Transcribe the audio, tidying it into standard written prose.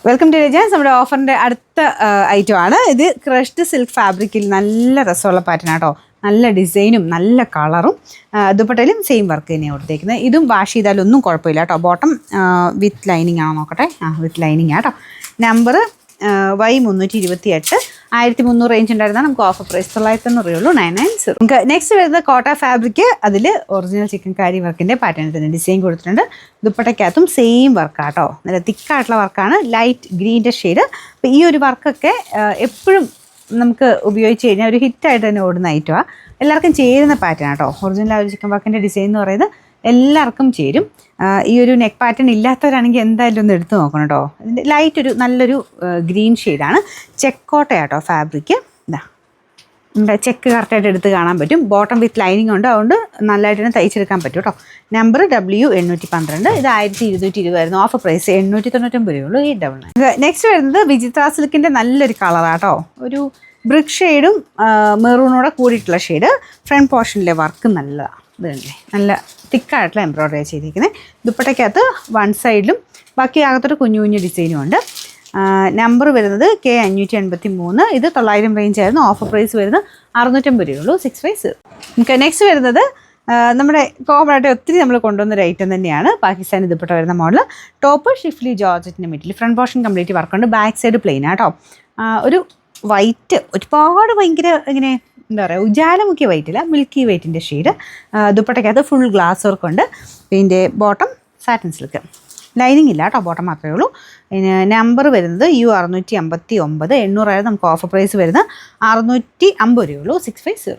Welcome to രജാൻസ്. നമ്മുടെ ഓഫറിൻ്റെ അടുത്ത ഐറ്റമാണ് ഇത്. ക്രഷ്ഡ് സിൽക്ക് ഫാബ്രിക്കിൽ നല്ല രസമുള്ള പാറ്റേൺ ആട്ടോ. നല്ല ഡിസൈനും നല്ല കളറും. ദുപ്പട്ടയിലും സെയിം വർക്ക് തന്നെയാണ് കൊടുത്തേക്കുന്നത്. ഇതും വാഷ് ചെയ്താലൊന്നും കുഴപ്പമില്ല കേട്ടോ. ബോട്ടം വിത്ത് ലൈനിങ് ആണോ നോക്കട്ടെ. വിത്ത് ലൈനിങ് ആട്ടോ. നമ്പർ Y328, 1300 റേഞ്ച് ഉണ്ടായിരുന്നാൽ നമുക്ക് ഓഫർ പ്രൈസ് 990 ഉള്ളൂ. 990. നമുക്ക് നെക്സ്റ്റ് വരുന്നത് കോട്ട ഫാബ്രിക്. അതിൽ ഒറിജിനൽ ചിക്കൻ കാരി വർക്കിൻ്റെ പാറ്റേണിൽ തന്നെ ഡിസൈൻ കൊടുത്തിട്ടുണ്ട്. ദുപ്പട്ടയ്ക്കകത്തും സെയിം വർക്കാട്ടോ. നല്ല തിക്കായിട്ടുള്ള വർക്കാണ്. ലൈറ്റ് ഗ്രീൻ്റെ ഷെയ്ഡ്. അപ്പോൾ ഈ ഒരു വർക്കൊക്കെ എപ്പോഴും നമുക്ക് ഉപയോഗിച്ച് കഴിഞ്ഞാൽ ഒരു ഹിറ്റായിട്ട് തന്നെ ഓടുന്ന ഐറ്റമാണ്. എല്ലാവർക്കും ചേരുന്ന പാറ്റേൺ ആട്ടോ. ഒറിജിനൽ ആ ഒരു ചിക്കൻ വർക്കിൻ്റെ ഡിസൈൻ എന്ന് പറയുന്നത് എല്ലാവർക്കും ചേരും. ഈ ഒരു നെക്ക് പാറ്റേൺ ഇല്ലാത്തവരാണെങ്കിൽ എന്തായാലും ഒന്ന് എടുത്ത് നോക്കണം കേട്ടോ. ഇതിൻ്റെ ലൈറ്റ് ഒരു നല്ലൊരു ഗ്രീൻ ഷെയ്ഡാണ്. ചെക്കോട്ടയാട്ടോ ഫാബ്രിക്ക്. ഇതാ നമ്മുടെ ചെക്ക് കറക്റ്റായിട്ട് എടുത്ത് കാണാൻ പറ്റും. ബോട്ടം വിത്ത് ലൈനിങ് ഉണ്ട്, അതുകൊണ്ട് നല്ലതായിട്ട് തന്നെ തയ്ച്ചെടുക്കാൻ പറ്റും കേട്ടോ. Number W812. ഇത് 1220 ആയിരുന്നു. ഓഫർ പ്രൈസ് 899 രൂപയുള്ളൂ. 899. നെക്സ്റ്റ് വരുന്നത് വിചിത്ര സിൽക്കിൻ്റെ നല്ലൊരു കളറാട്ടോ. ഒരു ബ്രിക്ക് ഷെയ്ഡും മെറൂണോടെ കൂടിയിട്ടുള്ള ഷെയ്ഡ്. ഫ്രണ്ട് പോർഷനിലെ വർക്ക് നല്ലതാണ്. ഇത് കണ്ടില്ലേ, നല്ല തിക്കായിട്ടുള്ള എംബ്രോയ്ഡറി ചെയ്തിരിക്കുന്നത്. ദുപ്പട്ടയ്ക്കകത്ത് വൺ സൈഡിലും ബാക്കി അകത്തൊരു കുഞ്ഞു കുഞ്ഞു ഡിസൈനും ഉണ്ട്. നമ്പർ വരുന്നത് K583. ഇത് 900 റേഞ്ച് ആയിരുന്നു. ഓഫർ പ്രൈസ് വരുന്നത് 650 രൂപയുള്ളൂ. 650. നമുക്ക് നെക്സ്റ്റ് വരുന്നത് നമ്മുടെ കോമണായിട്ട് ഒത്തിരി നമ്മൾ കൊണ്ടുവന്നൊരു ഐറ്റം തന്നെയാണ്. പാകിസ്ഥാനി ദുപ്പട്ട വരുന്ന മോഡൽ. ടോപ്പ് ഷിഫ്ലി ജോർജറ്റിൻ്റെ മെറ്റീരിയൽ. ഫ്രണ്ട് പോർഷൻ കംപ്ലീറ്റ് വർക്കുണ്ട്. ബാക്ക് സൈഡ് പ്ലെയിൻ ആട്ടോ. ഒരു വൈറ്റ്, ഒരുപാട് ഭയങ്കര ഇങ്ങനെ എന്താ പറയുക, ഉജാലമുക്കിയ വൈറ്റില്ല, മിൽക്കി വൈറ്റിൻ്റെ ഷെയ്ഡ്. ദുപ്പട്ടയ്ക്കകത്ത് ഫുൾ ഗ്ലാസ് വർക്കുണ്ട്. പിന്നെ ബോട്ടം സാറ്റിൻ സിൽക്ക്. ലൈനിങ് ഇല്ല കേട്ടോ, ബോട്ടം മാത്രമേ ഉള്ളൂ. പിന്നെ നമ്പർ വരുന്നത് U659. 800 നമുക്ക് ഓഫർ പ്രൈസ് വരുന്നത് 650 രൂപയുള്ളൂ. 650.